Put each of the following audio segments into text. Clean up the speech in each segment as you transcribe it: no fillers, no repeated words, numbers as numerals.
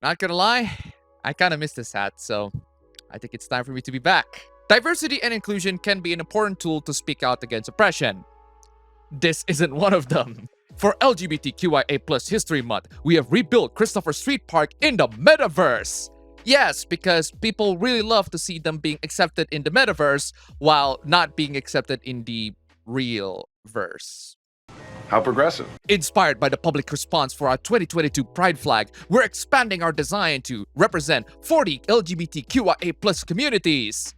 Not gonna lie, I kind of miss this hat, so I think it's time for me to be back. Diversity and inclusion can be an important tool to speak out against oppression. This isn't one of them. For LGBTQIA+ History Month, we have rebuilt Christopher Street Park in the metaverse. Yes, because people really love to see them being accepted in the metaverse while not being accepted in the real verse. How progressive. Inspired by the public response for our 2022 Pride flag, we're expanding our design to represent 40 LGBTQIA+ communities.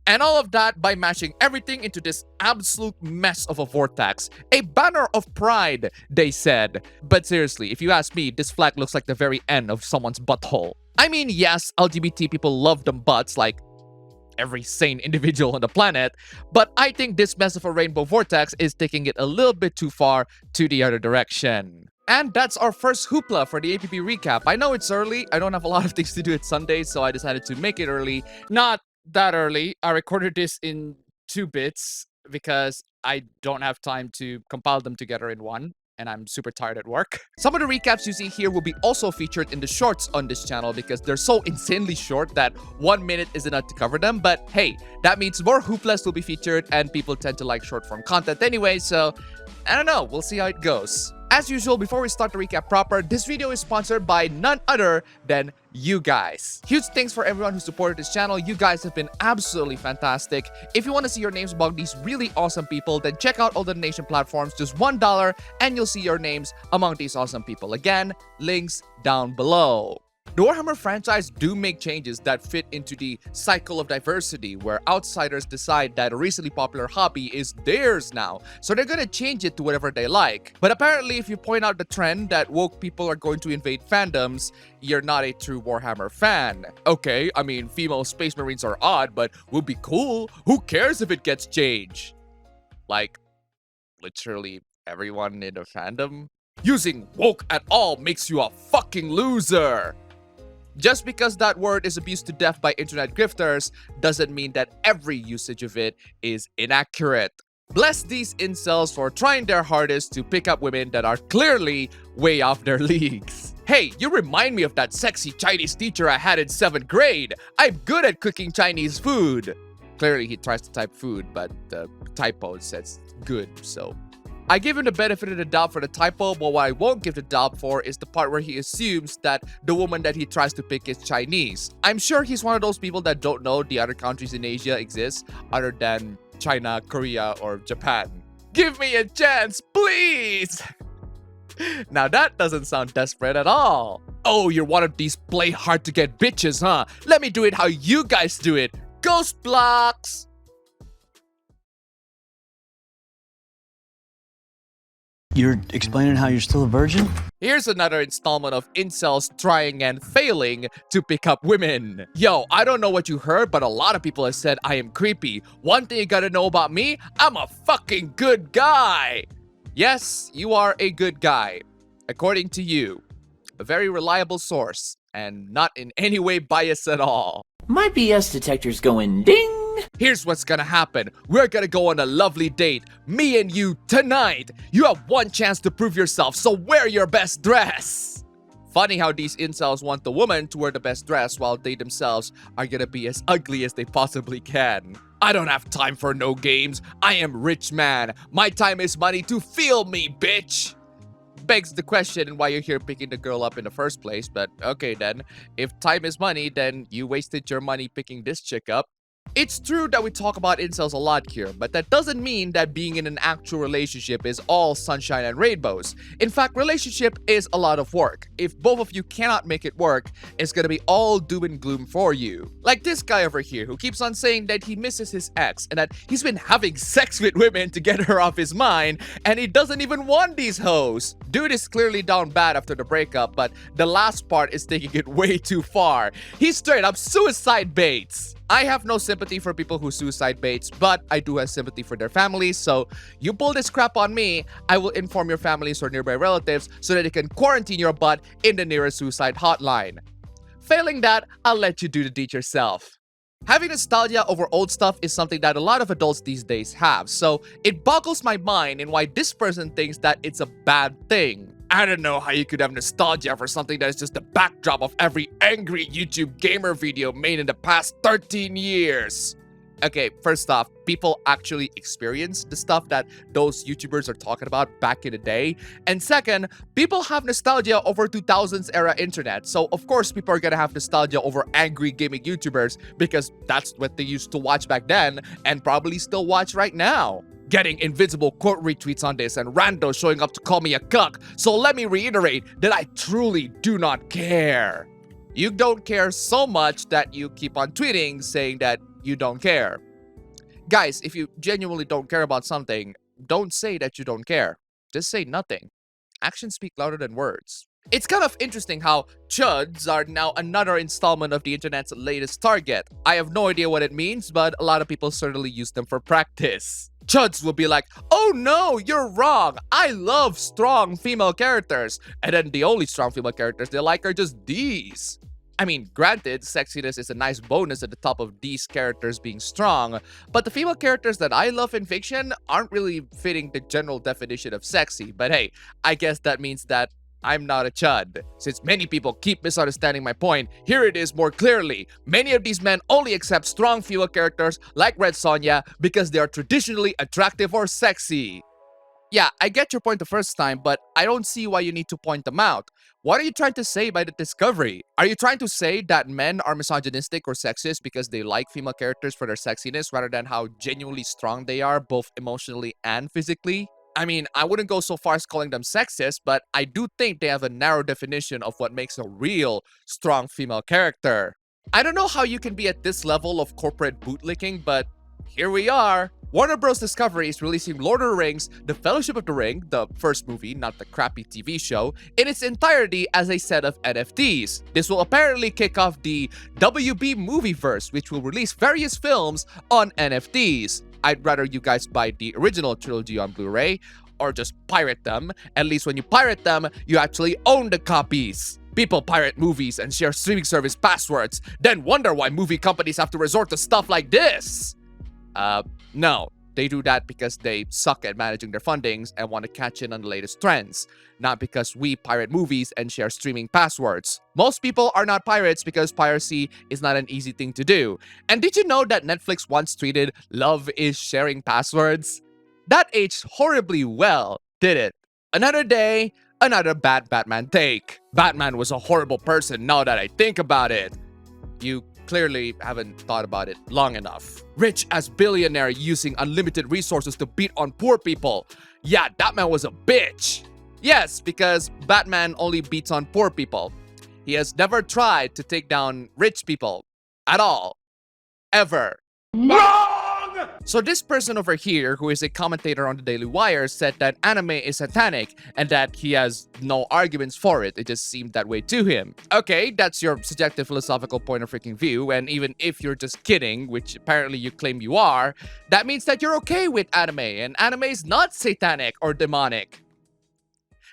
And all of that by mashing everything into this absolute mess of a vortex. A banner of pride, they said. But seriously, if you ask me, this flag looks like the very end of someone's butthole. I mean, yes, LGBT people love them butts like every sane individual on the planet, but I think this mess of a rainbow vortex is taking it a little bit too far to the other direction. And that's our first hoopla for the APB recap. I know it's early, I don't have a lot of things to do at Sunday, so I decided to make it early. Not that early. I recorded this in 2 bits because I don't have time to compile them together in one, and I'm super tired at work. Some of the recaps you see here will be also featured in the shorts on this channel because they're so insanely short that 1 minute is enough to cover them. But hey, that means more hooplas will be featured, and people tend to like short form content anyway, so I don't know, we'll see how it goes. As usual, before we start the recap proper, this video is sponsored by none other than you guys. Huge thanks for everyone who supported this channel. You guys have been absolutely fantastic. If you want to see your names among these really awesome people, then check out all the donation platforms. Just $1 and you'll see your names among these awesome people. Again, links down below. The Warhammer franchise do make changes that fit into the cycle of diversity, where outsiders decide that a recently popular hobby is theirs now, so they're gonna change it to whatever they like. But apparently, if you point out the trend that woke people are going to invade fandoms, you're not a true Warhammer fan. Okay, I mean, female space marines are odd, but would be cool. Who cares if it gets changed? Like, literally everyone in a fandom? Using woke at all makes you a fucking loser! Just because that word is abused to death by internet grifters doesn't mean that every usage of it is inaccurate. Bless these incels for trying their hardest to pick up women that are clearly way off their leagues. Hey, you remind me of that sexy Chinese teacher I had in 7th grade. I'm good at cooking Chinese food. Clearly he tries to type food, but the typo says good, so I give him the benefit of the doubt for the typo, but what I won't give the doubt for is the part where he assumes that the woman that he tries to pick is Chinese. I'm sure he's one of those people that don't know the other countries in Asia exist other than China, Korea, or Japan. Give me a chance, please! Now that doesn't sound desperate at all. Oh, you're one of these play hard to get bitches, huh? Let me do it how you guys do it. Ghost blocks! You're explaining how you're still a virgin? Here's another installment of incels trying and failing to pick up women. Yo, I don't know what you heard, but a lot of people have said I am creepy. One thing you gotta know about me, I'm a fucking good guy. Yes, you are a good guy. According to you. A very reliable source, and not in any way biased at all. My BS detector's going ding! Here's what's gonna happen. We're gonna go on a lovely date. Me and you tonight. You have one chance to prove yourself, so wear your best dress. Funny how these incels want the woman to wear the best dress while they themselves are gonna be as ugly as they possibly can. I don't have time for no games. I am rich man. My time is money to feel me, bitch. Begs the question why you're here picking the girl up in the first place, but okay then. If time is money, then you wasted your money picking this chick up. It's true that we talk about incels a lot here, but that doesn't mean that being in an actual relationship is all sunshine and rainbows. In fact, relationship is a lot of work. If both of you cannot make it work, it's gonna be all doom and gloom for you. Like this guy over here who keeps on saying that he misses his ex and that he's been having sex with women to get her off his mind, and he doesn't even want these hoes. Dude is clearly down bad after the breakup, but the last part is taking it way too far. He's straight up suicide baits. I have no sympathy for people who suicide baits, but I do have sympathy for their families, so you pull this crap on me, I will inform your families or nearby relatives so that they can quarantine your butt in the nearest suicide hotline. Failing that, I'll let you do the deed yourself. Having nostalgia over old stuff is something that a lot of adults these days have, so it boggles my mind in why this person thinks that it's a bad thing. I don't know how you could have nostalgia for something that is just the backdrop of every angry YouTube gamer video made in the past 13 years. Okay, first off, people actually experience the stuff that those YouTubers are talking about back in the day. And second, people have nostalgia over 2000s era internet. So of course, people are gonna have nostalgia over angry gaming YouTubers because that's what they used to watch back then and probably still watch right now. Getting invisible quote retweets on this and randos showing up to call me a cuck. So let me reiterate that I truly do not care. You don't care so much that you keep on tweeting saying that you don't care. Guys, if you genuinely don't care about something, don't say that you don't care. Just say nothing. Actions speak louder than words. It's kind of interesting how chuds are now another installment of the internet's latest target. I have no idea what it means, but a lot of people certainly use them for practice. Chuds will be like, oh no, you're wrong. I love strong female characters. And then the only strong female characters they like are just these. I mean, granted, sexiness is a nice bonus at the top of these characters being strong, but the female characters that I love in fiction aren't really fitting the general definition of sexy. But hey, I guess that means that I'm not a chud. Since many people keep misunderstanding my point, here it is more clearly. Many of these men only accept strong female characters like Red Sonja because they are traditionally attractive or sexy. Yeah, I get your point the first time, but I don't see why you need to point them out. What are you trying to say by the discovery? Are you trying to say that men are misogynistic or sexist because they like female characters for their sexiness rather than how genuinely strong they are, both emotionally and physically? I mean, I wouldn't go so far as calling them sexist, but I do think they have a narrow definition of what makes a real strong female character. I don't know how you can be at this level of corporate bootlicking, but here we are. Warner Bros. Discovery is releasing Lord of the Rings, The Fellowship of the Ring, the first movie, not the crappy TV show, in its entirety as a set of NFTs. This will apparently kick off the WB Movieverse, which will release various films on NFTs. I'd rather you guys buy the original trilogy on Blu-ray, or just pirate them. At least when you pirate them, you actually own the copies. People pirate movies and share streaming service passwords, then wonder why movie companies have to resort to stuff like this. No, they do that because they suck at managing their fundings and want to catch in on the latest trends, not because we pirate movies and share streaming passwords. Most people are not pirates because piracy is not an easy thing to do. And did you know that Netflix once tweeted, "Love is sharing passwords"? That aged horribly well, did it? Another day, another bad Batman take. Batman was a horrible person now that I think about it. You clearly haven't thought about it long enough. Rich as billionaire using unlimited resources to beat on poor people. Yeah, that man was a bitch. Yes, because Batman only beats on poor people. He has never tried to take down rich people. At all. Ever. Wrong! So this person over here, who is a commentator on the Daily Wire, said that anime is satanic and that he has no arguments for it. It just seemed that way to him. Okay, that's your subjective philosophical point of freaking view, and even if you're just kidding, which apparently you claim you are, that means that you're okay with anime, and anime is not satanic or demonic.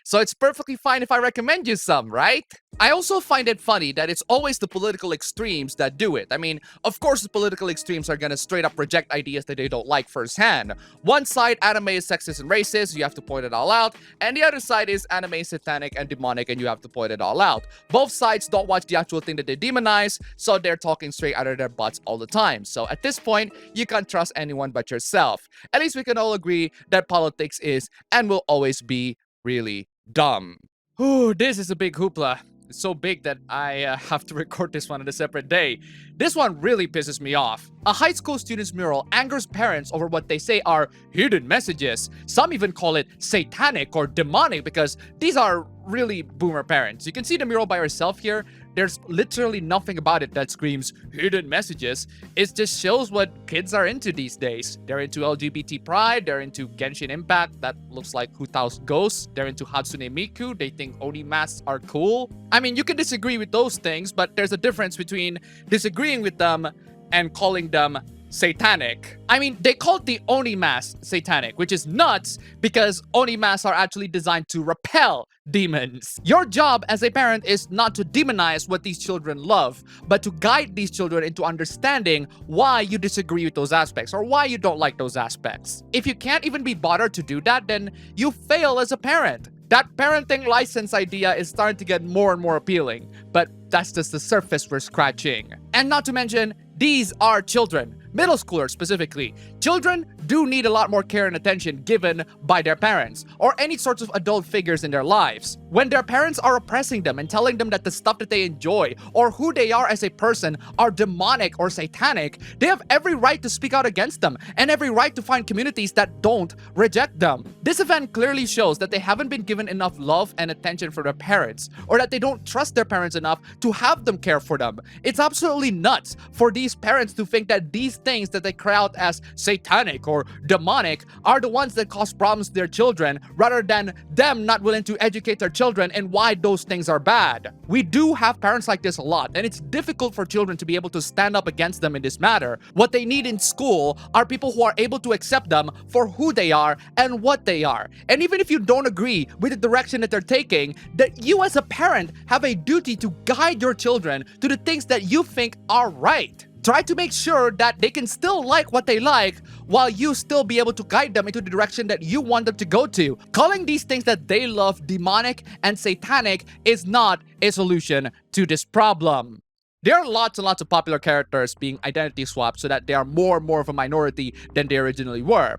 So it's perfectly fine if I recommend you some, right? I also find it funny that it's always the political extremes that do it. I mean, of course the political extremes are gonna straight up reject ideas that they don't like firsthand. One side, anime is sexist and racist, you have to point it all out, and the other side is anime is satanic and demonic and you have to point it all out. Both sides don't watch the actual thing that they demonize, so they're talking straight out of their butts all the time. So at this point, you can't trust anyone but yourself. At least we can all agree that politics is and will always be really dumb. Ooh, this is a big hoopla. It's so big that I have to record this one on a separate day. This one really pisses me off. A high school student's mural angers parents over what they say are hidden messages. Some even call it satanic or demonic because these are really boomer parents. You can see the mural by yourself here. There's literally nothing about it that screams hidden messages. It just shows what kids are into these days. They're into LGBT pride, they're into Genshin Impact, that looks like Who House Ghosts, they're into Hatsune Miku, they think Oni masks are cool. I mean, you can disagree with those things, but there's a difference between disagreeing with them and calling them satanic. I mean, they called the Oni mask satanic, which is nuts because Oni masks are actually designed to repel demons. Your job as a parent is not to demonize what these children love, but to guide these children into understanding why you disagree with those aspects or why you don't like those aspects. If you can't even be bothered to do that, then you fail as a parent. That parenting license idea is starting to get more and more appealing, but that's just the surface we're scratching. And not to mention, these are children, middle schoolers specifically. Children do need a lot more care and attention given by their parents or any sorts of adult figures in their lives. When their parents are oppressing them and telling them that the stuff that they enjoy or who they are as a person are demonic or satanic, they have every right to speak out against them and every right to find communities that don't reject them. This event clearly shows that they haven't been given enough love and attention from their parents, or that they don't trust their parents enough to have them care for them. It's absolutely nuts for these parents to think that these things that they cry out as satanic or demonic are the ones that cause problems to their children, rather than them not willing to educate their children and why those things are bad. We do have parents like this a lot, and it's difficult for children to be able to stand up against them in this matter. What they need in school are people who are able to accept them for who they are and what they are. And even if you don't agree with the direction that they're taking, that you as a parent have a duty to guide your children to the things that you think are right. Try to make sure that they can still like what they like while you still be able to guide them into the direction that you want them to go to. Calling these things that they love demonic and satanic is not a solution to this problem. There are lots and lots of popular characters being identity swapped so that they are more and more of a minority than they originally were.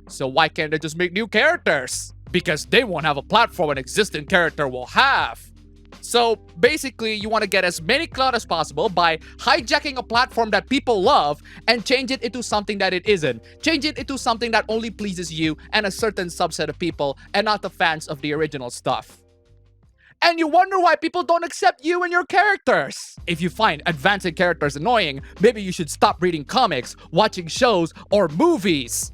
So why can't they just make new characters? Because they won't have a platform an existing character will have. So basically, you want to get as many clout as possible by hijacking a platform that people love and change it into something that it isn't. Change it into something that only pleases you and a certain subset of people and not the fans of the original stuff. And you wonder why people don't accept you and your characters. If you find advancing characters annoying, maybe you should stop reading comics, watching shows, or movies.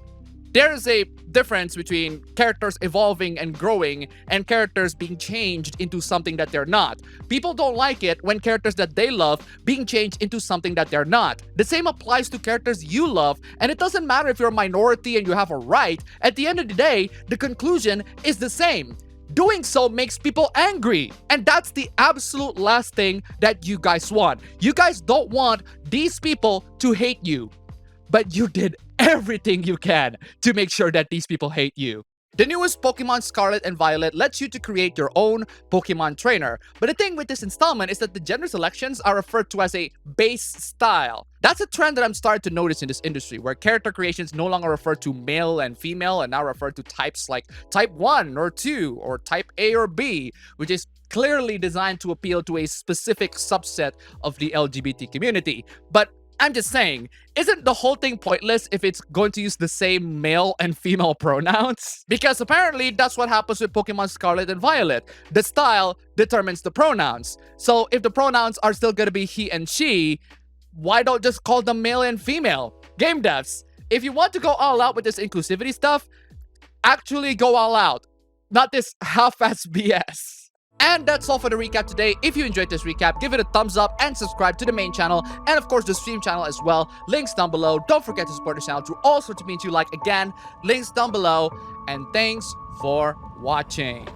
There's a difference between characters evolving and growing and characters being changed into something that they're not. People don't like it when characters that they love being changed into something that they're not. The same applies to characters you love, and it doesn't matter if you're a minority and you have a right. At the end of the day, the conclusion is the same. Doing so makes people angry, and that's the absolute last thing that you guys want. You guys don't want these people to hate you, but you did everything you can to make sure that these people hate you. The newest Pokemon Scarlet and Violet lets you to create your own Pokemon trainer. But the thing with this installment is that the gender selections are referred to as a base style. That's a trend that I'm starting to notice in this industry, where character creations no longer refer to male and female and now refer to types like type 1 or 2 or type A or B, which is clearly designed to appeal to a specific subset of the LGBT community. But I'm just saying, isn't the whole thing pointless if it's going to use the same male and female pronouns? Because apparently that's what happens with Pokemon Scarlet and Violet. The style determines the pronouns. So if the pronouns are still going to be he and she, why don't just call them male and female? Game devs, if you want to go all out with this inclusivity stuff, actually go all out. Not this half-ass BS. And that's all for the recap today. If you enjoyed this recap, give it a thumbs up and subscribe to the main channel and of course the stream channel as well. Links down below. Don't forget to support the channel through all sorts of means you like. Again, links down below. And thanks for watching.